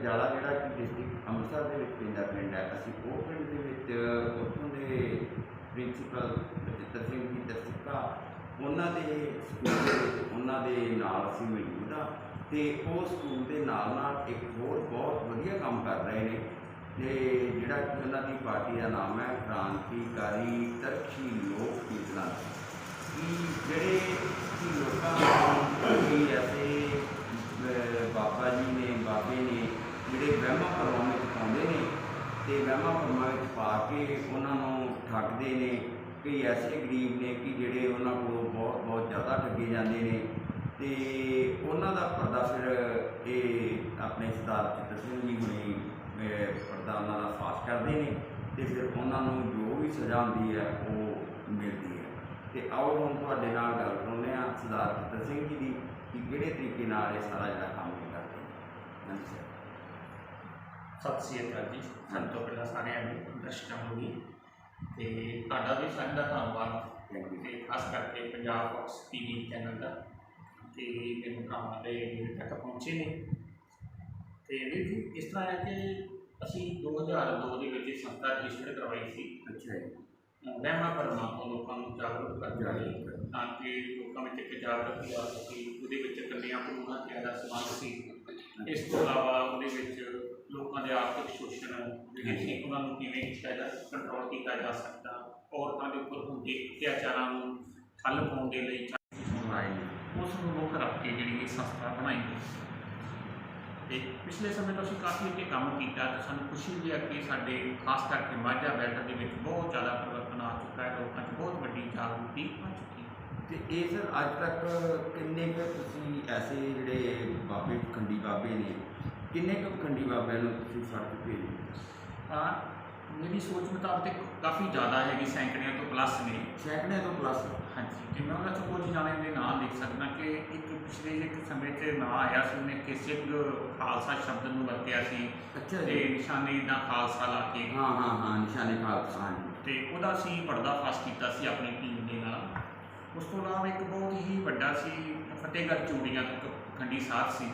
पटियाला जिहड़ा कि डिस्ट्रिक्ट अमृतसर दे विच पैंदा पिंड है, असीं वो पिंड दे विच उत्थों दे प्रिंसीपल बचिੱਤਰ ਸਿੰਘ जी दर्शका उन्हां दे स्कूल दे विच उन्हां दे नाल असीं मौजूद हाँ ते उह स्कूल दे नाल नाल एक होर बहुत वधिया काम कर रहे ने ते जिहड़ा कि उन्हां दी पार्टी का नाम है क्रांतिकारी तरक्की लोक कीर्तना कि जिहड़े कि लोकां नूं कोई ऐसे बाबा जी ने बाबे ने जिहड़े वहमां भरमां विच पाउंदे ने ते वहमां भरमां विच पा के उन्हां नूं ठगदे ने। कई ऐसे गरीब ने कि जिहड़े उन्हां कोलों बहुत बहुत ज़्यादा ठगे जाते हैं तो उन्हां दा पर्दा फिर ये अपने सरदार बचिੱਤਰ ਸਿੰਘ जी हुणी पर्दा उन्हां दा फाश करते हैं तो फिर उन्हां नूं जो भी सज़ा हुंदी है वो मिलती है। तो आओ हुण तुहाडे नाल गल कराउने आ सरदार बचिੱਤਰ ਸਿੰਘ जी की कि किहड़े तरीके नाल ये सारा जिहड़ा काम करते हैं। हाँ जी सर। सत श्री अकाल जी। सब तो पहला सारिਆਂ ਨੂੰ दर्शकों ਨੂੰ भी ਤੇ ਤੁਹਾਡਾ ਵੀ ਸਾਰਿਆਂ ਦਾ ਧੰਨਵਾਦ ਤੇ ਖਾਸ ਕਰਕੇ ਪੰਜਾਬ ਫੋਕਸ ਟੀਵੀ ਚੈਨਲ ਦਾ ਤੇ ਮੇਰੇ ਭਰਾਵਾਂ ਦੇ ਮੇਰੇ ਤੱਕ ਪਹੁੰਚੇ ਨੇ। ਤੇ ਵੀਰ ਜੀ ਇਸ ਤਰ੍ਹਾਂ ਹੈ ਕਿ ਅਸੀਂ 2002 ਦੇ ਵਿੱਚ ਸੰਸਥਾ ਰਜਿਸਟਰ ਕਰਵਾਈ ਸੀ। अच्छा जी। ਵਹਿਮਾਂ ਭਰਮਾਂ ਤੋਂ ਲੋਕਾਂ ਨੂੰ ਜਾਗਰੂਕ ਕਰਨ ਲਈ ਤਾਂ ਕਿ ਲੋਕਾਂ ਵਿੱਚ ਇੱਕ ਜਾਗਰੂਕਤਾ ਆ ਸਕੇ। ਉਹਦੇ ਵਿੱਚ ਕੰਨਿਆ ਭਰੂਣਾਂ ਦਾ ਸਬੰਧ ਸੀ। ਇਸ ਤੋਂ ਇਲਾਵਾ ਉਹਦੇ ਵਿੱਚ ਲੋਕਾਂ ਦੇ ਆਰਥਿਕ ਸ਼ੋਸ਼ਣ ਜਿਹੜੇ ਸੀ ਉਹਨਾਂ ਨੂੰ ਕਿਵੇਂ ਕੰਟਰੋਲ ਕੀਤਾ ਜਾ ਸਕਦਾ, ਔਰਤਾਂ ਦੇ ਉੱਪਰ ਹੁੰਦੇ ਅਤਿਆਚਾਰਾਂ ਨੂੰ ਠੱਲ ਪਾਉਣ ਦੇ ਲਈ ਉਸ ਨੂੰ ਮੁੱਖ ਰੱਖ ਕੇ ਜਿਹੜੀ ਇਹ ਸੰਸਥਾ ਬਣਾਈ ਗਈ। ਅਤੇ ਪਿਛਲੇ ਸਮੇਂ ਤੋਂ ਅਸੀਂ ਕਾਫੀ ਅੱਗੇ ਕੰਮ ਕੀਤਾ ਅਤੇ ਸਾਨੂੰ ਖੁਸ਼ੀ ਵੀ ਹੈ ਕਿ ਸਾਡੇ ਖਾਸ ਕਰਕੇ ਮਾਝਾ ਬੈਲਟ ਦੇ ਵਿੱਚ ਬਹੁਤ ਜ਼ਿਆਦਾ ਪਰਿਵਰਤਨ ਆ ਚੁੱਕਾ ਹੈ। ਲੋਕਾਂ 'ਚ ਬਹੁਤ ਵੱਡੀ ਜਾਗਰੂਕਤੀ ਆ ਚੁੱਕੀ ਹੈ। तो ये सर अज तक किन्ने क तुसीं ऐसे जिहड़े बाबे खंडी बाबे ने किन्ने क खंडी बाबिਆਂ ਨੂੰ ਤੁਸੀਂ ਫੜ ਕੇ ਭੇਜੇ? ਤਾਂ मेरी सोच मुताबिक काफ़ी ज़्यादा है कि सैकड़ियाँ तो प्लस ने। सैकड़े तो प्लस। हाँ जी। तो मैं उन्होंने कुछ जाने के नाम लिख सकता कि एक पिछले एक समय से ना आया से उन्हें कि सिख खालसा शब्द में वरत्या सी। अच्छा ते निशाने दा खालसा ला के हाँ हाँ हाँ निशाने खालसा ते उहदा सी पर्दाफाश कीता सी अपनी टीम दे नाल। उस तो इलावा एक बहुत ही वड्डा सी फतेहगढ़ चूड़ियाँ तक खंडी साध सी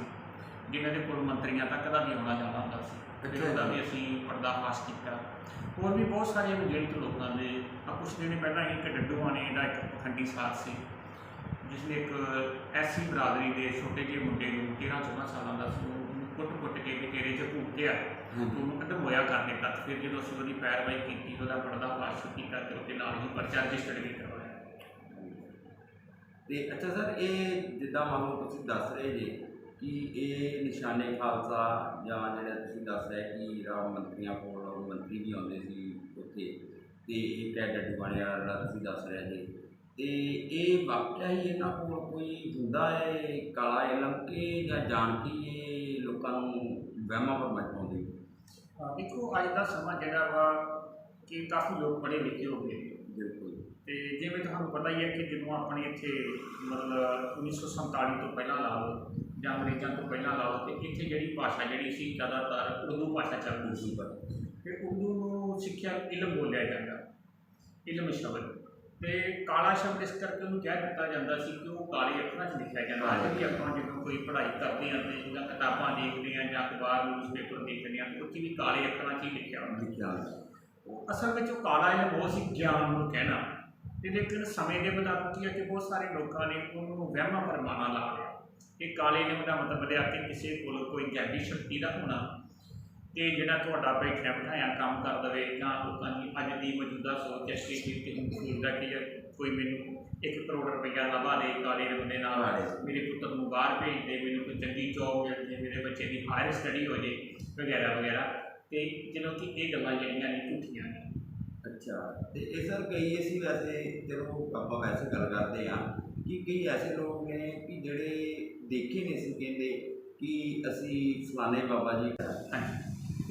जिन्हां दे कोल मंत्रियां तक दा भी आउणा जाना हुंदा सी। ते उहदा भी असीं पर्दाफाश कीता। होर भी बहुत सारे अनगिणत लोगों के कुछ दिन पहला ही एक डड्डूआणे का एक पखंडी साथ से जिसने एक ऐसी बरादरी के छोटे जे मुंडे 13-14 सालों का कुट के भी तेरे च भूकिया तो खत्म होया कर दिता। फिर जो असं वो पैरवाई की तो पर्दाफाश किया तो उसके नाल ही परचा रजिस्टर्ड भी करवाया। तो अच्छा सर ये जिदा मान लो तुसीं दस रहे जे कि ये निशाने खालसा या जिहड़ा तुसीं दस रहे कि मंत्रियों को मंत्री भी आते सी उत्थे ते एक है डड्डूआणे वाला जिहड़ा तुसीं दस रहे जे ते ये वाकया ही इन्हां कोल कोई हुंदा है काला इलम के या जान के ये लोकां नूं वहमां भरमां च पाउंदे? देखो अज का समा जिहड़ा वा कि काफ़ी लोग पढ़े लिखे हो गए। बिल्कुल। तो जिवें तुहानूं पता ही है कि जो अपने इत्थे मतलब 1947 तो पहला ला लो ਜਾਂ अंग्रेज़ों तो पहला ला लो तो इत्थे जिहड़ी भाषा जिहड़ी सी ज़्यादातर उर्दू भाषा चलती सी। फिर उर्दू नूं सिੱਖਿਆ इलम बोलिया जाता इलम शब्द तो काला शब्द इस करके उन्होंने कह दिता जाता सी कि वो काले अखरां च लिखा जाता। अज भी ਆਪਾਂ ਜਦੋਂ कोई पढ़ाई करते हैं तो ਜਾਂ किताबां देखते हैं ਜਾਂ अखबार न्यूज़पेपर देखते हैं तो उसमें भी काले अखरां च ही लिखा होंदा। असल में काला इलम वो सी ज्ञान नूं कहना। तो लेकिन समय के मुताबिक की है कि बहुत सारे लोगों ने उन्होंने वहमां भरमां ला लिया कि काले इलम का मतलब है कि किसी को कोई गैबी शक्ति का होना तो जोड़ा थोड़ा बैठा बिठाया काम कर दे या लोगों की अज की मौजूदा सोच है कि सोचता कि कोई मैनू 1 करोड़ रुपया लभा दे काले इलम के नाल मेरे पुत्र को बाहर भेज दे, मैनू कोई चंगी जॉब मिल जाए, मेरे बच्चे की हायर स्टडी हो जाए वगैरह वगैरह। तो चलो कि ये गल्लां जिहड़ियां ने झूठियां ने। अच्छा तो ये सर कई असी वैसे चलो आप वैसे गल करते हैं कि कई ऐसे लोग ने कि जोड़े देखे नहीं सी कहते कि असी फलाने बाबा जी। हाँ जी।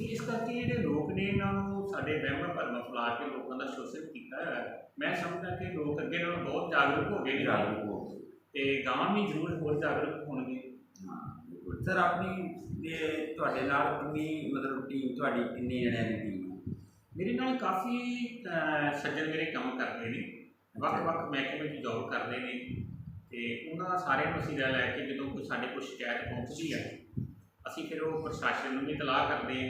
इस करके जोड़े लोग ने इन्हों साढ़े वहमां भरमां फैला के लोगों का शोषण किया है। मैं समझदा कि लोग अगे नालों बहुत जागरूक हो गए तो गांव भी जरूर होर जागरूक होंगे। हाँ बिल्कुल। सर अपनी तुहाडे नाल कितनी मतलब टीम तुहाडी कितने जणियां दी टीम? मेरे नाल काफ़ी सज्जन मेरे काम करते हैं, ਵੱਖ-ਵੱਖ महकमे में जॉब करते हैं तो उन्होंने सारे असीं लैके जो कोई साढ़े को शिकायत पहुँचती है ਅਸੀਂ ਫਿਰ ਉਹ ਪ੍ਰਸ਼ਾਸਨ ਨੂੰ ਵੀ ਇਤਲਾਹ ਕਰਦੇ ਹਾਂ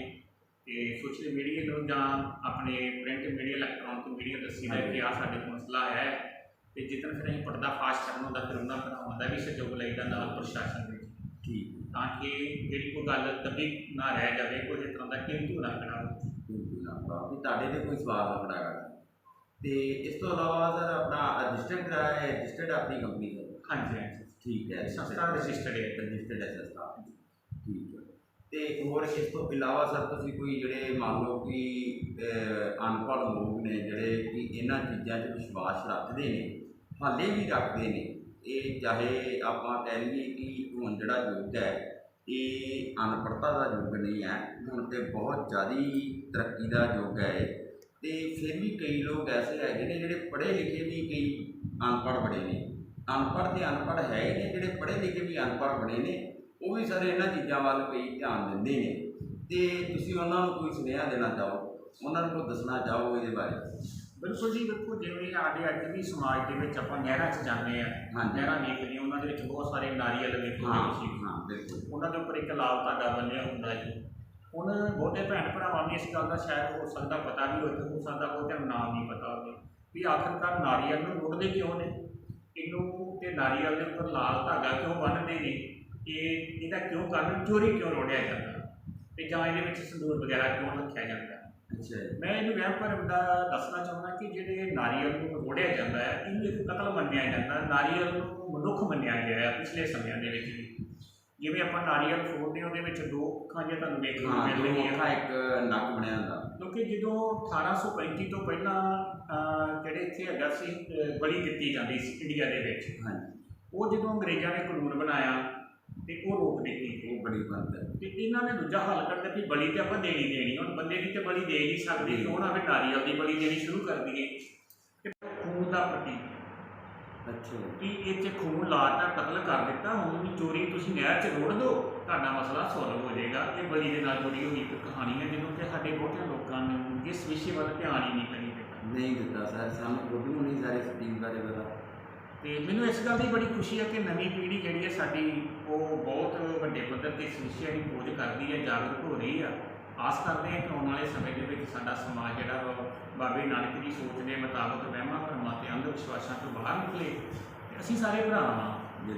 ਤੇ ਸੋਸ਼ਲ ਮੀਡੀਆ ਨੂੰ ਜਾਂ ਆਪਣੇ ਪ੍ਰਿੰਟ ਮੀਡੀਆ ਇਲੈਕਟ੍ਰੋਨਿਕ ਮੀਡੀਆ ਦੱਸੀਦਾ ਕਿ ਆਹ ਸਾਡੇ ਕੋਲ ਮਸਲਾ ਹੈ ਤੇ ਜਿੱਦਣ ਫਿਰ ਅਸੀਂ ਪਰਦਾ ਫਾਸ਼ ਕਰਨ ਹੁੰਦਾ ਫਿਰ ਉਹਨਾਂ ਭਰਾਵਾਂ ਦਾ ਵੀ ਸਹਿਯੋਗ ਲਈਦਾ ਨਾਲ ਪ੍ਰਸ਼ਾਸਨ ਵਿੱਚ ਠੀਕ ਤਾਂ ਕਿ ਜਿਹੜੀ ਕੋਈ ਗੱਲ ਦਬੀ ਨਾ ਰਹਿ ਜਾਵੇ ਕੋਈ ਇਸ ਤਰ੍ਹਾਂ ਦਾ ਕਿੰਤੂ ਨਾ ਖੜਾ ਹੋਵੇ। ਬਿਲਕੁਲ ਵੀ ਤੁਹਾਡੇ ਤੇ ਕੋਈ ਸਵਾਲ ਨਾ ਖੜਾ ਕਰ ਤੇ ਇਸ ਤੋਂ ਇਲਾਵਾ ਸਰ ਆਪਣਾ ਰਜਿਸਟਰਡ ਕਰਾਇਆ ਹੈ ਰਜਿਸਟਰਡ ਆਪਣੀ ਕੰਪਨੀ ਦਾ ਹਾਂਜੀ ਹਾਂਜੀ ਠੀਕ ਹੈ ਸੰਸਥਾ ਰਜਿਸਟਰਡ ਹੈ। ਰਜਿਸਟਰਡ ਹੈ ਸੰਸਥਾ ਠੀਕ ਹੈ ਤੇ ਹੋਰ ਇਸ ਤੋਂ ਇਲਾਵਾ ਸਰ ਤੁਸੀਂ ਕੋਈ ਜਿਹੜੇ ਮੰਨ ਲਓ ਕਿ ਅਨਪੜ੍ਹ ਲੋਕ ਨੇ ਜਿਹੜੇ ਕਿ ਇਹਨਾਂ ਚੀਜ਼ਾਂ 'ਚ ਵਿਸ਼ਵਾਸ ਰੱਖਦੇ ਨੇ ਹਾਲੇ ਵੀ ਰੱਖਦੇ ਨੇ ਇਹ ਚਾਹੇ ਆਪਾਂ ਕਹਿ ਲਈਏ ਕਿ ਹੁਣ ਜਿਹੜਾ ਯੁੱਗ ਹੈ ਇਹ ਅਨਪੜ੍ਹਤਾ ਦਾ ਯੁੱਗ ਨਹੀਂ ਹੈ ਹੁਣ ਤੇ ਬਹੁਤ ਜ਼ਿਆਦਾ ਤਰੱਕੀ ਦਾ ਯੁੱਗ ਹੈ ਤੇ ਫਿਰ ਵੀ ਕਈ ਲੋਕ ਐਸੇ ਹੈਗੇ ਨੇ ਜਿਹੜੇ ਪੜ੍ਹੇ ਲਿਖੇ ਵੀ ਕਈ ਅਨਪੜ੍ਹ ਬੜੇ ਨੇ ਅਨਪੜ੍ਹ ਤੇ ਅਨਪੜ੍ਹ ਹੈ ਹੀ ਨੇ ਜਿਹੜੇ ਪੜ੍ਹੇ ਲਿਖੇ ਵੀ ਅਨਪੜ੍ਹ ਬੜੇ ਨੇ ਉਹ ਵੀ ਸਾਰੇ ਇਹਨਾਂ ਚੀਜ਼ਾਂ ਵੱਲ ਕਈ ਧਿਆਨ ਦਿੰਦੇ ਨੇ ਤੇ ਤੁਸੀਂ ਉਹਨਾਂ ਨੂੰ ਕੋਈ ਸੁਨੇਹਾ ਦੇਣਾ ਚਾਹੋ ਉਹਨਾਂ ਨੂੰ ਕੋਈ ਦੱਸਣਾ ਚਾਹੋ ਇਹਦੇ ਬਾਰੇ। ਬਿਲਕੁਲ ਜੀ ਦੇਖੋ ਜਿਵੇਂ ਸਾਡੇ ਅੱਜ ਵੀ ਸਮਾਜ ਦੇ ਵਿੱਚ ਆਪਾਂ ਨਹਿਰਾਂ 'ਚ ਜਾਂਦੇ ਹਾਂ ਨਹਿਰਾਂ ਵੇਖਦੇ ਉਹਨਾਂ ਦੇ ਵਿੱਚ ਬਹੁਤ ਸਾਰੇ ਨਾਰੀਅਲ ਵੇਖਦੇ ਤੁਸੀਂ ਬਿਲਕੁਲ ਉਹਨਾਂ ਦੇ ਉੱਪਰ ਇੱਕ ਲਾਲ ਧਾਗਾ ਬੰਨਿਆ ਹੁੰਦਾ ਜੀ। ਹੁਣ ਬਹੁਤੇ ਭੈਣ ਭਰਾਵਾਂ ਨੂੰ ਇਸ ਗੱਲ ਦਾ ਸ਼ਾਇਦ ਹੋ ਸਕਦਾ ਪਤਾ ਵੀ ਹੋ ਸਕਦਾ ਬਹੁਤਿਆਂ ਨੂੰ ਨਾਮ ਨਹੀਂ ਪਤਾ ਹੋਵੇ ਵੀ ਆਖਰਕਾਰ ਨਾਰੀਅਲ ਨੂੰ ਰੁੜਦੇ ਕਿਉਂ ਨੇ ਇਹਨੂੰ ਤੇ ਨਾਰੀਅਲ ਦੇ ਉੱਪਰ ਲਾਲ ਧਾਗਾ ਕਿਉਂ ਬੰਨ੍ਹਦੇ ਨੇ ਇਹਦਾ ਕਿਉਂ ਕਾਰਨ ਚੋਰੀ ਕਿਉਂ ਰੋੜਿਆ ਜਾਂਦਾ ਤੇ ਜਾਂ ਇਹਦੇ ਵਿੱਚ ਸੰਦੂਰ ਵਗੈਰਾ ਕਿਉਂ ਰੱਖਿਆ ਜਾਂਦਾ। ਮੈਂ ਇਹਨੂੰ ਵਹਿਮ ਭਰਮ ਦਾ ਦੱਸਣਾ ਚਾਹੁੰਦਾ ਕਿ ਜਿਹੜੇ ਨਾਰੀਅਲ ਨੂੰ ਰੋੜਿਆ ਜਾਂਦਾ ਹੈ ਇਹਨੂੰ ਇੱਕ ਕਤਲ ਮੰਨਿਆ ਜਾਂਦਾ ਨਾਰੀਅਲ ਨੂੰ ਮਨੁੱਖ ਮੰਨਿਆ ਗਿਆ ਹੈ ਪਿਛਲੇ ਸਮਿਆਂ ਦੇ ਵਿੱਚ ਵੀ ਜਿਵੇਂ ਆਪਾਂ ਨਾਰੀਅਲ ਫੋੜਦੇ ਉਹਦੇ ਵਿੱਚ ਦੋ ਅੱਖਾਂ ਜੇ ਤੁਹਾਨੂੰ ਵੇਖਣ ਨੂੰ ਮਿਲਣਗੀਆਂ ਇੱਕ ਨੱਕ ਬਣਿਆ ਹੁੰਦਾ ਕਿਉਂਕਿ ਜਦੋਂ 1835 ਤੋਂ ਪਹਿਲਾਂ ਜਿਹੜੇ ਇੱਥੇ ਹੈਗਾ ਸੀ ਬਲੀ ਦਿੱਤੀ ਜਾਂਦੀ ਸੀ ਇੰਡੀਆ ਦੇ ਵਿੱਚ ਉਹ ਜਦੋਂ ਅੰਗਰੇਜ਼ਾਂ ਨੇ ਕਾਨੂੰਨ ਬਣਾਇਆ ਤੇ ਉਹ ਰੋਕ ਦਿੱਤੀ ਉਹ ਬੜੀ ਬੰਦ ਤੇ ਇਹਨਾਂ ਨੇ ਦੂਜਾ ਹੱਲ ਕੱਢਿਆ ਵੀ ਬਲੀ ਤੇ ਆਪਾਂ ਦੇਣੀ ਹੁਣ ਬੰਦੇ ਦੀ ਤੇ ਬਲੀ ਦੇ ਨਹੀਂ ਸਕਦੇ ਕਿਉਂ ਨਾ ਫਿਰ ਨਾਰੀਅਲ ਦੀ ਬਲੀ ਦੇਣੀ ਸ਼ੁਰੂ ਕਰ ਦਈਏ ਤੇ ਖੂਨ ਦਾ ਪ੍ਰਤੀਕ ਅੱਛਾ ਕਿ ਇਹ 'ਚ ਖੂਨ ਲਾਤਾ ਕਤਲ ਕਰ ਦਿੱਤਾ ਹੁਣ ਵੀ ਚੋਰੀ ਤੁਸੀਂ ਨਹਿਰ 'ਚ ਰੋੜ ਦਿਓ ਤੁਹਾਡਾ ਮਸਲਾ ਸੋਲਵ ਹੋ ਜਾਏਗਾ। ਇਹ ਬਲੀ ਦੇ ਨਾਲ ਜੁੜੀ ਹੋਈ ਇੱਕ ਕਹਾਣੀ ਹੈ ਜਦੋਂ ਕਿ ਸਾਡੇ ਬਹੁਤਿਆਂ ਲੋਕਾਂ ਨੂੰ ਇਸ ਵਿਸ਼ੇ ਵੱਲ ਧਿਆਨ ਹੀ ਨਹੀਂ ਦਿੱਤਾ ਸਰ ਸਾਨੂੰ ਖੁਦ ਨੂੰ ਨਹੀਂ ਸਾਰੇ ਸਕੀਮ ਬਾਰੇ ਪਤਾ ਤੇ ਮੈਨੂੰ ਇਸ ਗੱਲ ਦੀ ਬੜੀ ਖੁਸ਼ੀ ਹੈ ਕਿ ਨਵੀਂ ਪੀੜ੍ਹੀ ਜਿਹੜੀ ਹੈ ਸਾਡੀ ਉਹ ਬਹੁਤ ਵੱਡੇ ਪੱਧਰ 'ਤੇ ਇਸ ਵਿਸ਼ੇ ਦੀ ਖੋਜ ਕਰਦੀ ਹੈ ਜਾਗਰੂਕ ਹੋ ਰਹੀ ਆ। ਆਸ ਕਰਦੇ ਹਾਂ ਕਿ ਆਉਣ ਵਾਲੇ ਸਮੇਂ ਦੇ ਵਿੱਚ ਸਾਡਾ ਸਮਾਜ ਜਿਹੜਾ ਵਾ ਬਾਬੇ ਨਾਨਕ ਦੀ ਸੋਚ ਦੇ ਮੁਤਾਬਕ ਵਹਿਮਾਂ ਭਰਮਾਂ ਤੇ ਅੰਧ ਵਿਸ਼ਵਾਸਾਂ ਤੋਂ ਬਾਹਰ ਨਿਕਲੇ ਤੇ ਅਸੀਂ ਸਾਰੇ ਭਰਾ ਹਾਂ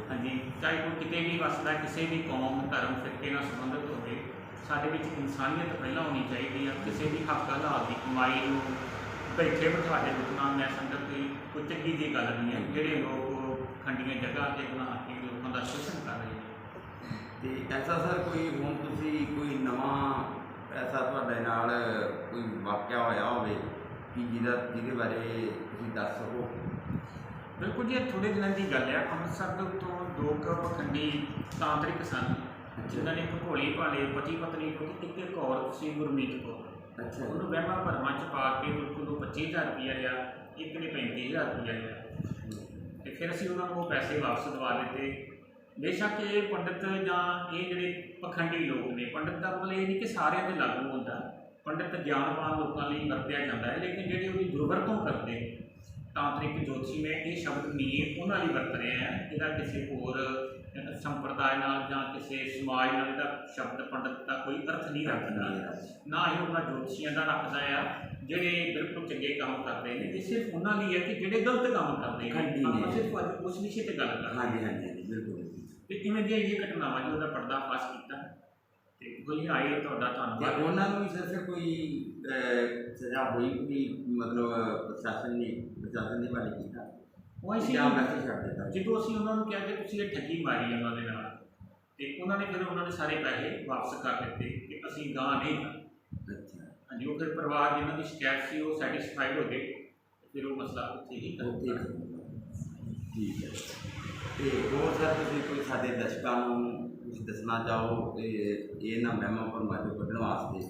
ਹਾਂਜੀ ਚਾਹੇ ਕੋਈ ਕਿਤੇ ਵੀ ਵਸਦਾ ਕਿਸੇ ਵੀ ਕੌਮ ਧਰਮ ਫਿਰਕੇ ਨਾਲ ਸੰਬੰਧਿਤ ਹੋਵੇ ਸਾਡੇ ਵਿੱਚ ਇਨਸਾਨੀਅਤ ਪਹਿਲਾਂ ਹੋਣੀ ਚਾਹੀਦੀ ਆ। ਕਿਸੇ ਵੀ ਹੱਕ ਹਲਾਲ ਦੀ ਕਮਾਈ ਨੂੰ ਬੈਠੇ ਬਿਠਾ ਕੇ ਰੁਕਣਾ ਮੈਂ ਸਮਝਦਾ ਕੋਈ ਚੰਗੀ ਜਿਹੀ ਗੱਲ ਨਹੀਂ ਹੈ। ਜਿਹੜੇ ਲੋਕ ਖੰਡੀਆਂ ਜਗ੍ਹਾ 'ਤੇ ਬਣਾ ਕੇ ਲੋਕਾਂ ਦਾ ਸ਼ੋਸ਼ਣ ਕਰ ਰਹੇ ਨੇ ਤੇ ਐਸਾ ਸਰ ਕੋਈ ਹੁਣ ਤੁਸੀਂ ਕੋਈ ਨਵਾਂ ਐਸਾ ਤੁਹਾਡੇ ਨਾਲ ਕੋਈ ਵਾਕਿਆ ਹੋਇਆ ਹੋਵੇ ਕਿ ਜਿਹਦੇ ਬਾਰੇ ਤੁਸੀਂ ਦੱਸ ਸਕੋ। ਬਿਲਕੁਲ ਜੀ ਇਹ ਥੋੜ੍ਹੇ ਦਿਨਾਂ ਦੀ ਗੱਲ ਹੈ। ਅੰਮ੍ਰਿਤਸਰ ਦੇ ਉੱਤੋਂ ਦੋ ਪਖੰਡੀ ਤਾਂਤਰਿਕ ਸਨ ਜਿਨ੍ਹਾਂ ਨੇ ਇੱਕ ਭੋਲੇ ਭਾਲੇ ਪਤੀ ਪਤਨੀ ਤੋਂ ਇੱਕ ਔਰਤ ਸੀ ਗੁਰਮੀਤ ਕੌਰ ਉਹਨੂੰ ਵਹਿਮਾਂ ਭਰਮਾਂ 'ਚ ਪਾ ਕੇ ਬਿਲਕੁਲ 25,000 ਰੁਪਈਆ ਲਿਆ ਇੱਕ ਨੇ 35,000 ਰੁਪਈਆ ਲਿਆ ਤੇ ਫਿਰ ਅਸੀਂ ਉਹਨਾਂ ਨੂੰ ਉਹ ਪੈਸੇ ਵਾਪਸ ਦਵਾ ਦਿੱਤੇ। ਬੇਸ਼ੱਕ ਇਹ ਪੰਡਿਤ ਜਾਂ ਇਹ ਜਿਹੜੇ ਪਖੰਡੀ ਲੋਕ ਨੇ ਪੰਡਿਤ ਦਾ ਮਤਲਬ ਇਹ ਨਹੀਂ ਕਿ ਸਾਰਿਆਂ 'ਤੇ ਲਾਗੂ ਹੁੰਦਾ ਪੰਡਿਤ ਗਿਆਨਵਾਨ ਲੋਕਾਂ ਲਈ ਵਰਤਿਆ ਜਾਂਦਾ ਹੈ ਲੇਕਿਨ ਜਿਹੜੇ ਉਹਦੀ ਦੁਰਵਰਤੋਂ ਕਰਦੇ ਤਾਂਤਰਿਕ ਜੋਤਸ਼ੀ ਮੈਂ ਇਹ ਸ਼ਬਦ ਨਹੀਂ ਉਹਨਾਂ ਲਈ ਵਰਤ ਰਿਹਾ ਹੈ। ਇਹਦਾ ਕਿਸੇ ਹੋਰ ਸੰਪਰਦਾਇ ਨਾਲ ਜਾਂ ਕਿਸੇ ਸਮਾਜ ਨਾਲ ਇਹਦਾ ਸ਼ਬਦ ਪੰਡਿਤ ਦਾ ਕੋਈ ਅਰਥ ਨਹੀਂ ਰੱਖਦਾ ਨਾ ਹੀ ਉਹਨਾਂ ਜੋਤਸ਼ੀਆਂ ਦਾ ਰੱਖਦਾ ਆ ਜਿਹੜੇ ਬਿਲਕੁਲ ਚੰਗੇ ਕੰਮ ਕਰਦੇ ਨੇ ਇਹ ਸਿਰਫ ਉਹਨਾਂ ਲਈ ਹੈ ਕਿ ਜਿਹੜੇ ਗਲਤ ਕੰਮ ਕਰਦੇ ਨੇ ਆਪਾਂ ਸਿਰਫ ਅੱਜ ਉਸ ਵਿਸ਼ੇ 'ਤੇ ਗੱਲ ਕਰਦੇ ਬਿਲਕੁਲ ਤੇ ਕਿਵੇਂ ਦੀਆਂ ਇਹ ਘਟਨਾਵਾਂ ਜੋ ਉਹਦਾ ਪਰਦਾ ਫਾਸ਼ ਕੀਤਾ ਤੇ ਕੋਈ ਆਏ ਤੁਹਾਡਾ ਧੰਨਵਾਦ। ਉਹਨਾਂ ਨੂੰ ਵੀ ਸਰ ਕੋਈ ਸਜ਼ਾ ਹੋਈ ਕੋਈ ਮਤਲਬ ਪ੍ਰਸ਼ਾਸਨ ਦੇ ਬਾਰੇ ਕੀਤਾ ਉਹ ਅਸੀਂ ਮੈਸੇਜ ਛੱਡ ਦਿੱਤਾ ਜਦੋਂ ਅਸੀਂ ਉਹਨਾਂ ਨੂੰ ਕਿਹਾ ਕਿ ਤੁਸੀਂ ਇਹ ਠੱਗੀ ਮਾਰੀ ਉਹਨਾਂ ਦੇ ਨਾਲ ਤੇ ਉਹਨਾਂ ਨੇ ਫਿਰ ਉਹਨਾਂ ਨੇ ਸਾਰੇ ਪੈਸੇ ਵਾਪਸ ਕਰ ਦਿੱਤੇ ਕਿ ਅਸੀਂ ਗਾਂ ਨਹੀਂ ਅੱਛਾ ਹਾਂਜੀ ਉਹ ਫਿਰ ਪਰਿਵਾਰ ਜਿਨ੍ਹਾਂ ਦੀ ਸ਼ਿਕਾਇਤ ਸੀ ਉਹ ਸੈਟਿਸਫਾਈਡ ਹੋ ਗਏ ਫਿਰ ਉਹ ਮਸਲਾ ਉੱਥੇ ਹੀ ਠੀਕ ਹੈ। ਤੇ ਹੋਰ ਸਰ ਤੁਸੀਂ ਕੋਈ ਸਾਡੇ ਦਰਸ਼ਕਾਂ ਨੂੰ ਕੁਝ ਦੱਸਣਾ ਚਾਹੋ ਕਿ ਇਹਨਾਂ ਵਹਿਮਾਂ ਭਰਮਾਂ ਚੋਂ ਕੱਢਣ ਵਾਸਤੇ।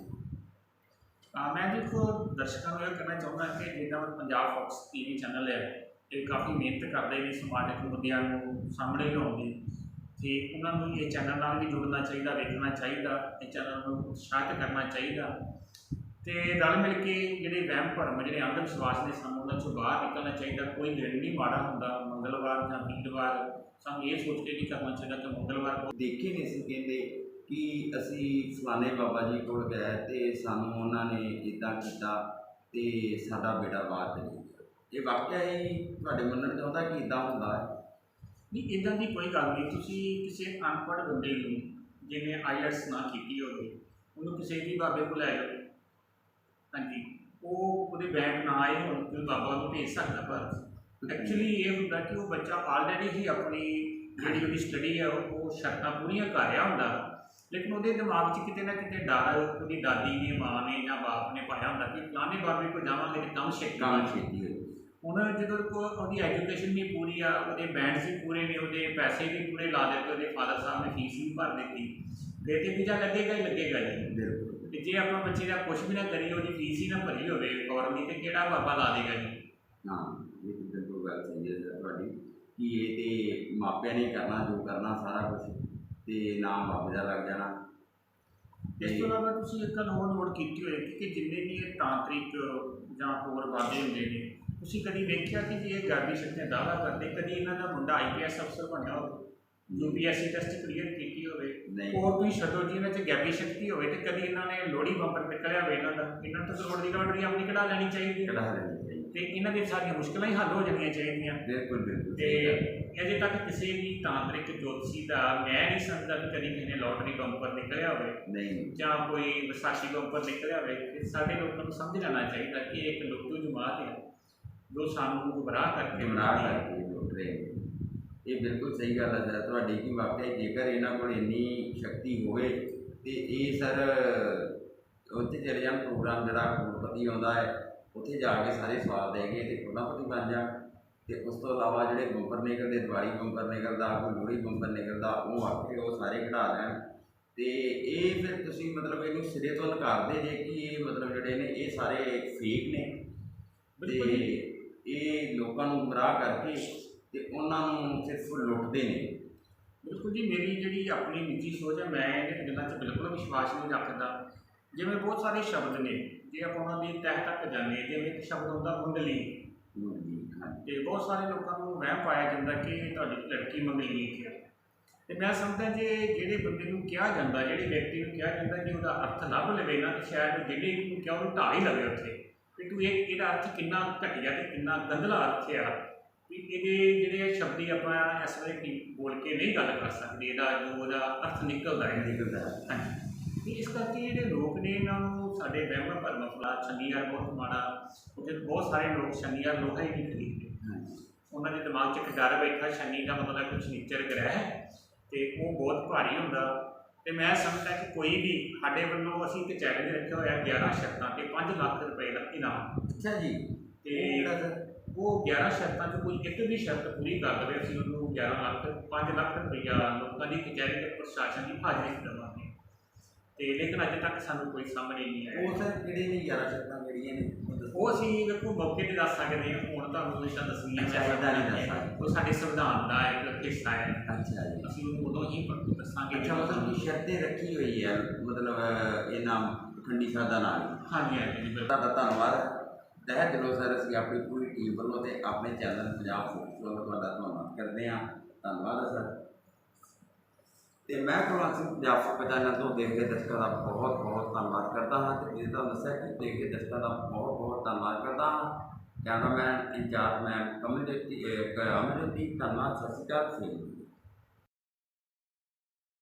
ਮੈਂ ਦੇਖੋ ਦਰਸ਼ਕਾਂ ਨੂੰ ਇਹ ਕਹਿਣਾ ਚਾਹੁੰਦਾ ਕਿ ਜਿੱਦਾਂ ਪੰਜਾਬ ਫੋਕਸ TV ਚੈਨਲ ਹੈ ਇਹ ਕਾਫੀ ਮਿਹਨਤ ਕਰਦੇ ਨੇ ਸਮਾਜਿਕ ਮੁੱਦਿਆਂ ਨੂੰ ਸਾਹਮਣੇ ਲਿਆਉਣ ਦੀ ਤੇ ਉਹਨਾਂ ਨੂੰ ਇਹ ਚੈਨਲ ਨਾਲ ਵੀ ਜੁੜਨਾ ਚਾਹੀਦਾ ਵੇਖਣਾ ਚਾਹੀਦਾ ਇਹ ਚੈਨਲ ਨੂੰ ਉਤਸ਼ਾਹਿਤ ਕਰਨਾ ਚਾਹੀਦਾ ਤੇ ਰਲ ਮਿਲ ਕੇ ਜਿਹੜੇ ਵਹਿਮ ਭਰਮ ਜਿਹੜੇ ਅੰਧ ਵਿਸ਼ਵਾਸ ਨੇ ਸਾਨੂੰ ਉਹਨਾਂ 'ਚੋਂ ਬਾਹਰ ਨਿਕਲਣਾ ਚਾਹੀਦਾ। ਕੋਈ ਦਿਨ ਨਹੀਂ ਮਾੜਾ ਹੁੰਦਾ ਮੰਗਲਵਾਰ ਜਾਂ ਵੀਰਵਾਰ ਸਾਨੂੰ ਇਹ ਸੋਚ ਕੇ ਨਹੀਂ ਕਰਨਾ ਚਾਹੀਦਾ ਕਿ ਮੰਗਲਵਾਰ ਦੇਖੇ ਨਹੀਂ ਸੀ ਕਹਿੰਦੇ कि असी फलाने बाबा जी को गए तो सानू उन्होंने इदा किया तो साडा बेड़ा बाहर चले गया। ये वाकया ही तुहाडे मनण च आउंदा कि इदा हुंदा है? नहीं, इदां दी कोई गल नहीं। तुसीं किसी अनपढ़ बंदे नूं जिन्हें आईलैट्स ना कीती होवे ਉਹਨੂੰ ਕਿਸੇ ਵੀ ਬਾਬੇ ਕੋਲ ਲੈ ਜਾਓ, ਹਾਂਜੀ, ਉਹ ਉਹਦੇ ਬੈਂਕ ਨਾ ਆਏ ਹੋਣ ਤੇ ਬਾਬਾ ਉਹਨੂੰ ਭੇਜ ਸਕਦਾ। ਪਰ ਐਕਚੁਅਲੀ ਇਹ ਹੁੰਦਾ ਕਿ ਉਹ ਬੱਚਾ ਆਲਰੇਡੀ ਹੀ ਆਪਣੀ ਜਿਹੜੀ ਉਹਦੀ ਸਟੱਡੀ ਹੈ ਉਹ ਸ਼ਰਤਾਂ ਪੂਰੀਆਂ ਕਰ ਰਿਹਾ ਹੁੰਦਾ, ਲੇਕਿਨ ਉਹਦੇ ਦਿਮਾਗ 'ਚ ਕਿਤੇ ਨਾ ਕਿਤੇ ਡਰ ਉਹਦੀ ਦਾਦੀ ਨੇ, ਮਾਂ ਨੇ ਜਾਂ ਬਾਪ ਨੇ ਪਾਇਆ ਹੁੰਦਾ ਕਿ ਫਲਾਣੇ ਬਾਬੇ ਕੋਲ ਜਾਵਾਂਗੇ ਤੇ ਕੰਮ ਛੇਤੀ काम ਬਣ छेती हो ਹੁਣ ਜਦੋਂ ਉਹਦੀ ਐਜੂਕੇਸ਼ਨ ਵੀ ਪੂਰੀ ਆ, ਉਹਦੇ ਬੈਂਡਸ ਵੀ ਪੂਰੇ ਨੇ, ਉਹਦੇ ਪੈਸੇ ਵੀ ਪੂਰੇ ਲਾ ਦਿੱਤੇ, ਉਹਦੇ ਫਾਦਰ ਸਾਹਿਬ ਨੇ ਫੀਸ ਵੀ ਭਰ ਦਿੱਤੀ, ਫਿਰ ਤੇ ਵੀਜ਼ਾ ਲੱਗੇਗਾ ਹੀ ਲੱਗੇਗਾ ਜੀ। बिल्कुल। ਤੇ ਜੇ ਆਪਾਂ ਬੱਚੇ ਦਾ ਕੁਛ ਵੀ ਨਾ ਕਰੀਏ, ਉਹਦੀ ਫੀਸ ਹੀ ਨਾ ਭਰੀ ਹੋਵੇ ਫੌਰਨ ਦੀ, ਤੇ ਕਿਹੜਾ ਬਾਬਾ ਲਾ ਦੇਗਾ ਜੀ। हाँ, ये तो बिल्कुल गल सही है सर तुहाडी कि ये तो मापिया ने करना जो करना सारा कुछ तो नाम बाबे का लग जाना। ਇਸ ਤੋਂ ਇਲਾਵਾ ਤੁਸੀਂ ਇੱਕ ਗੱਲ ਹੋਰ ਨੋਟ ਕੀਤੀ ਹੋਏਗੀ ਕਿ ਜਿੰਨੇ ਵੀ ਇਹ ਤਾਂਤਰਿਕ ਜਾਂ ਹੋਰ ਬਾਬੇ ਹੁੰਦੇ ਨੇ, ਤੁਸੀਂ ਕਦੀ ਵੇਖਿਆ ਕਿ ਜੇ ਇਹ ਗਰਭੀ ਸ਼ਕਤੀਆਂ ਦਾਅਵਾ ਕਰਦੇ, ਕਦੀ ਇਹਨਾਂ ਦਾ ਮੁੰਡਾ IPS ਅਫਸਰ ਬਣਿਆ ਹੋਵੇ, UPSC ਟੈਸਟ ਕਲੀਅਰ ਕੀਤੀ ਹੋਵੇ, नहीं ਹੋਰ ਤੁਸੀਂ ਛੱਡੋ ਜੀ ਇਹਨਾਂ 'ਚ ਗੈਬੀ ਸ਼ਕਤੀ ਹੋਵੇ, ਤੇ ਕਦੀ ਇਹਨਾਂ ਨੇ ਲੋਹੜੀ ਬੰਪਰ ਨਿਕਲਿਆ ਹੋਵੇ ਇਹਨਾਂ ਦਾ, ਇਹਨਾਂ ਤੋਂ ਕਰੋੜ ਦੀ ਲੋਟਰੀ ਆਪਣੀ ਕਢਾ ਲੈਣੀ ਚਾਹੀਦੀ ਹੈ, कड़ा लेनी चाहिए। ਤੇ ਇਹਨਾਂ ਦੀਆਂ ਸਾਰੀਆਂ ਮੁਸ਼ਕਲਾਂ ਹੀ ਹੱਲ ਹੋ ਜਾਣੀਆਂ ਚਾਹੀਦੀਆਂ। बिल्कुल बिल्कुल ਤੇ ਅਜੇ ਤੱਕ ਕਿਸੇ ਵੀ ਤਾਂਤਰਿਕ ਜੋਤਸ਼ੀ ਦਾ ਮੈਂ ਨਹੀਂ ਸਮਝਦਾ ਕਿ ਕਦੀ ਕਿਸੇ ਨੇ ਲੋਟਰੀ ਬੰਪਰ ਨਿਕਲਿਆ ਹੋਵੇ नहीं ਜਾਂ ਕੋਈ ਵਿਸਾਖੀ ਬੰਪਰ ਨਿਕਲਿਆ ਹੋਵੇ। ਤੇ ਸਾਡੇ ਲੋਕਾਂ ਨੂੰ ਸਮਝ ਲੈਣਾ ਚਾਹੀਦਾ ਕਿ ਇਹ ਇੱਕ ਲੁੱਟੂ ਜਮਾਤ ਹੈ ਜੋ ਸਾਨੂੰ ਗੁੰਮਰਾਹ ਕਰਕੇ गुमराह ਬਣਾਉਂਦੀ ਹੈ। करके लोग रहे हैं। ये बिल्कुल सही गल है सर तुहाडी कि वाकई जेकर इन्हां कोल इन्नी शक्ति होवे ते ये सर उत्थे चले जाण प्रोग्राम जिहड़ा करोड़पति आउंदा है उत्थे जाके सारे सवाल दे के ते करोड़पति बन जाण। ते उस तो इलावा जिहड़े बंपर निकलदे, दिवाली बंपर निकलदा, कोई लोहड़ी बंपर निकलदा, वो आके वो सारे कढा लैण। ते ये फिर तुसीं मतलब इहनूं सिरे तो नकारदे जे कि ये मतलब जिहड़े ने ये सारे फेक ने बिल्कुल ते ये लोकां नूं गुमराह करके ਤੇ ਉਹਨਾਂ ਨੂੰ ਸਿਰਫ ਲੁੱਟਦੇ ਨੇ। ਬਿਲਕੁਲ ਜੀ, ਮੇਰੀ ਜਿਹੜੀ ਆਪਣੀ ਨਿੱਜੀ ਸੋਚ ਹੈ, ਮੈਂ ਇਹਨਾਂ ਗੱਲਾਂ 'ਚ ਬਿਲਕੁਲ ਵਿਸ਼ਵਾਸ ਨਹੀਂ ਰੱਖਦਾ। ਜਿਵੇਂ ਬਹੁਤ ਸਾਰੇ ਸ਼ਬਦ ਨੇ, ਜੇ ਆਪਾਂ ਉਹਨਾਂ ਦੀ ਤਹਿ ਤੱਕ ਜਾਂਦੇ, ਜਿਵੇਂ ਇੱਕ ਸ਼ਬਦ ਹੁੰਦਾ ਮੰਗਲੀ, ਤੇ ਬਹੁਤ ਸਾਰੇ ਲੋਕਾਂ ਨੂੰ ਵਹਿਮ ਪਾਇਆ ਜਾਂਦਾ ਕਿ ਤੁਹਾਡੀ ਲੜਕੀ ਮੰਗਲੀਕ ਹੈ। ਤੇ ਮੈਂ ਸਮਝਦਾ ਜੇ ਜਿਹੜੇ ਬੰਦੇ ਨੂੰ ਕਿਹਾ ਜਾਂਦਾ, ਜਿਹੜੇ ਵਿਅਕਤੀ ਨੂੰ ਕਿਹਾ ਜਾਂਦਾ, ਜੇ ਉਹਦਾ ਅਰਥ ਲੱਭ ਲਵੇ ਨਾ, ਤਾਂ ਸ਼ਾਇਦ ਜਿਹੜੇ ਨੂੰ ਕਿਹਾ ਉਹਨੂੰ ਢਾਹ ਹੀ ਲਵੇ ਉੱਥੇ ਵੀ ਤੂੰ ਇਹਦਾ ਅਰਥ ਕਿੰਨਾ ਘਟੀਆ ਤੇ ਕਿੰਨਾ ਗੰਧਲਾ ਅਰਥ ਆ, ਵੀ ਇਹਦੇ ਜਿਹੜੇ ਸ਼ਬਦੀ ਆਪਾਂ ਇਸ ਵੇਲੇ ਬੋਲ ਕੇ ਨਹੀਂ ਗੱਲ ਕਰ ਸਕਦੇ, ਇਹਦਾ ਜੋ ਉਹਦਾ ਅਰਥ ਨਿਕਲਦਾ ਹੈ। ਹਾਂਜੀ, ਤੇ ਇਸ ਕਰਕੇ ਜਿਹੜੇ ਲੋਕ ਨੇ ਇਹਨਾਂ ਨੂੰ ਸਾਡੇ ਵਹਿਮ ਭਰਮ ਫਲਾ ਸ਼ਨੀਵਾਰ ਬਹੁਤ ਮਾੜਾ, ਉੱਥੇ ਬਹੁਤ ਸਾਰੇ ਲੋਕ ਸ਼ਨੀਵਾਰ ਲੋਹਾ ਹੀ ਨਹੀਂ ਖਰੀਦਦੇ। ਉਹਨਾਂ ਦੇ ਦਿਮਾਗ 'ਚ ਇੱਕ ਡਰ ਬੈਠਾ, ਸ਼ਨੀ ਦਾ ਮਤਲਬ ਕੁਛ ਨੀਚਰ ਗ੍ਰਹਿ ਹੈ ਤੇ ਉਹ ਬਹੁਤ ਭਾਰੀ ਹੁੰਦਾ। ਤੇ ਮੈਂ ਸਮਝਦਾ ਕਿ ਕੋਈ ਵੀ ਸਾਡੇ ਵੱਲੋਂ ਅਸੀਂ ਇੱਕ ਚੈਲੰਜ ਰੱਖਿਆ ਹੋਇਆ 11 ਸ਼ਰਤਾਂ ਤੇ 5 ਲੱਖ ਰੁਪਏ ਦਾ ਇਨਾਮ। ਅੱਛਾ ਜੀ, ਤੇ ਉਹ 11 ਸ਼ਰਤਾਂ 'ਚ ਕੋਈ ਇੱਕ ਵੀ ਸ਼ਰਤ ਪੂਰੀ ਕਰ ਲਵੇ, ਅਸੀਂ ਉਹਨੂੰ 5 ਲੱਖ ਰੁਪਈਆ ਲੋਕਾਂ ਦੀ ਕਚਹਿਰੀ ਤੇ ਪ੍ਰਸ਼ਾਸਨ ਦੀ ਹਾਜ਼ਰੀ 'ਚ ਦੇਵਾਂਗੇ। ਤੇ ਲੇਕਿਨ ਅਜੇ ਤੱਕ ਸਾਨੂੰ ਕੋਈ ਸਾਹਮਣੇ ਨਹੀਂ ਆਇਆ। ਉਹ ਸਰ ਕਿਹੜੇ ਨੇ 11 ਸ਼ਰਤਾਂ ਕਿਹੜੀਆਂ ਨੇ? ਉਹ ਅਸੀਂ ਵੇਖੋ ਮੌਕੇ 'ਤੇ ਦੱਸ ਸਕਦੇ ਹਾਂ, ਹੁਣ ਤੁਹਾਨੂੰ ਇੱਦਾਂ ਦੱਸਣੀਆਂ ਅੱਛਾ, ਏਦਾਂ ਨਹੀਂ ਦੱਸ ਸਕਦੇ। ਉਹ ਸਾਡੇ ਸੰਵਿਧਾਨ ਦਾ ਇੱਕ ਹਿੱਸਾ ਹੈ, ਅੱਛਾ ਜੀ, ਅਸੀਂ ਉਹਨੂੰ ਉਦੋਂ ਹੀ ਦੱਸਾਂਗੇ। ਅੱਛਾ, ਮਤਲਬ ਕਿ ਸ਼ਰतें ਰੱਖੀ ਹੋਈ ਹੈ ਮਤਲਬ ਇਹਨਾਂ ਖੰਡੀ ਸਾਹਿਬਾਂ ਨਾਲ। ਹਾਂਜੀ ਹਾਂਜੀ ਬਿਲਕੁਲ। ਤੁਹਾਡਾ ਧੰਨਵਾਦ ਤਹਿ ਦਿਲੋਂ ਸਰ, ਅਸੀਂ ਆਪਣੀ ਪੂਰੀ ਟੀਮ ਵੱਲੋਂ ਤੇ ਆਪਣੇ ਚੈਨਲ ਪੰਜਾਬ ਫੋਕਸ ਵੱਲੋਂ ਤੁਹਾਡਾ ਧੰਨਵਾਦ ਕਰਦੇ ਹਾਂ। ਧੰਨਵਾਦ ਹੈ ਸਰ। ਤੇ ਮੈਂ ਕੁਲਵੰਤ ਸਿੰਘ ਪੰਜਾਬ ਫੋਕਸ ਚੈਨਲ ਤੋਂ ਦੇਖਦੇ ਦਰਸ਼ਕਾਂ ਦਾ ਬਹੁਤ ਬਹੁਤ ਧੰਨਵਾਦ ਕਰਦਾ ਹਾਂ। ਤੇ ਇਹ ਤਾਂ ਦੱਸਿਆ ਕਿ ਦੇਖਦੇ ਦਰਸ਼ਕਾਂ ਦਾ ਬਹੁਤ ਬਹੁਤ ਧੰਨਵਾਦ ਕਰਦਾ ਹਾਂ। ਕੈਮਰਾਮੈਨ ਇੰਚਾਰਜ ਮੈਮ ਕਮਲਜੋਤੀ ਧੰਨਵਾਦ। ਸਤਿ ਸ਼੍ਰੀ ਅਕਾਲ।